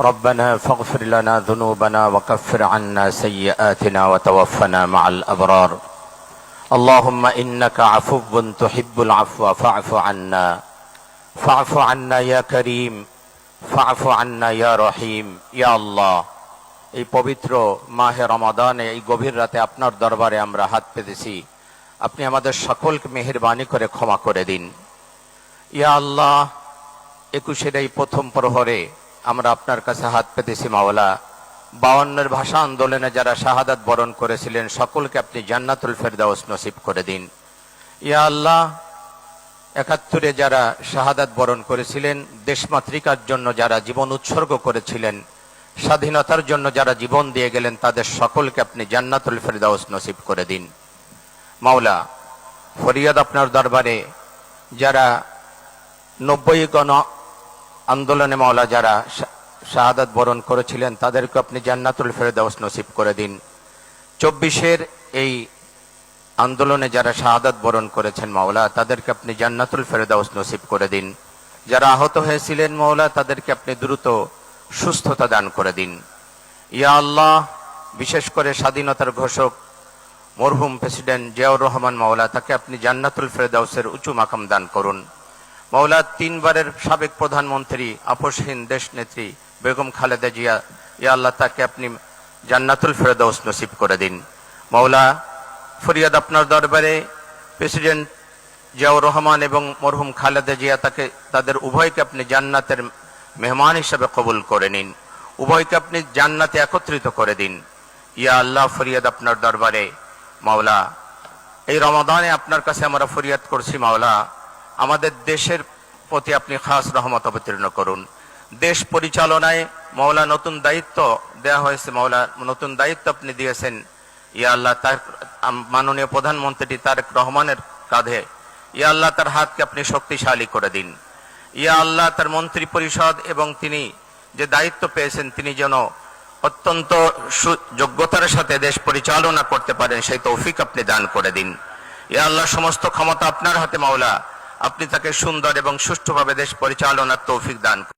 ربنا فاغفر لنا ذنوبنا وكفر عنا سيئاتنا وتوفنا مع الأبرار اللهم إنك عفو تحب العفو فاعف عنا يا كريم فاعف عنا يا رحيم يا الله এই পবিত্র মাহে রমাদানে এই গভীর রাতে আপনার দরবারে আমরা হাত পেতেছি। আপনি আমাদের সকলকে মেহেরবানি করে ক্ষমা করে দিন ইয়া আল্লাহ। 21-এর এই প্রথম প্রহরে আমরা আপনার কাছে হাত পেতেছি মাওলা। 52-এর ভাষা আন্দোলনে যারা শাহাদাত বরণ করেছিলেন সকলকে আপনি জান্নাতুল ফেরদাউস নসিব করে দিন ইয়া আল্লাহ। 71-এ যারা শাহাদাত বরণ করেছিলেন, দেশমাতৃকার জন্য যারা জীবন উৎসর্গ করেছিলেন, স্বাধীনতার জন্য যারা জীবন দিয়ে গেলেন, তাদের সকলকে আপনি জান্নাতুল ফেরদাউস নসিব করে দিন মাওলা। ফরিয়াদ আপনার দরবারে যারা 90 গণ আন্দোলনে মাওলা যারা শাহাদাত বরণ করেছিলেন, তাদেরকে আপনি জান্নাতুল ফেরদাউস নসিব করে দিন। 24-এর এই আন্দোলনে যারা শাহাদাত বরণ করেছেন মাওলা, তাদেরকে আপনি জান্নাতুল ফেরদাউস নসিব করে দিন। যারা আহত হয়েছিলেন মাওলা, তাদেরকে আপনি দ্রুত সুস্থতা দান করে দিন ইয়া আল্লাহ। বিশেষ করে স্বাধীনতার ঘোষক মরহুম প্রেসিডেন্ট জিয়াউর রহমান মাওলা, তাকে আপনি জান্নাতুল ফেরদাউসের উঁচু মাকাম দান করুন মাওলা। 3 বারের সাবেক প্রধানমন্ত্রী আপসহীন দেশ নেত্রী বেগম খালেদা জিয়া, ইয়া আল্লাহ, তাকে আপনি জান্নাতুল ফেরদাউস নসিব করে দিন মাওলা। ফরিয়াদ আপনার দরবারে প্রেসিডেন্ট জিয়াউর রহমান এবং মরহুম খালেদা জিয়া, তাদের উভয়কে আপনি জান্নাতের মেহমান হিসেবে কবুল করে নিন, উভয়কে আপনি জান্নাতে একত্রিত করে দিন ইয়া আল্লাহ। ফরিয়াদ আপনার দরবারে মাওলা, এই রমাদানে আপনার কাছে আমরা ফরিয়াদ করছি মাওলা, আমাদের দেশের প্রতি আপনি খাস রহমত অবতীর্ণ করুন। দেশ পরিচালনায় মাওলা নতুন দায়িত্ব দেয়া হয়েছে মাওলা, নতুন দায়িত্ব আপনি দিয়েছেন ইয়া আল্লাহ। তার মাননীয় প্রধানমন্ত্রী তারেক রহমানের কাঁধে ইয়া আল্লাহ, তার হাতকে আপনি শক্তিশালী করে দিন ইয়া আল্লাহ। তার মন্ত্রী পরিষদ এবং তিনি যে দায়িত্ব পেয়েছেন, তিনি যেন অত্যন্ত যোগ্যতার সাথে দেশ পরিচালনা করতে পারেন, সেই তৌফিক আপনি দান করে দিন ইয়া আল্লাহ। সমস্ত ক্ষমতা আপনার হাতে মাওলা, আপনি তাকে সুন্দর এবং সুষ্ঠুভাবে দেশ পরিচালনার তৌফিক দান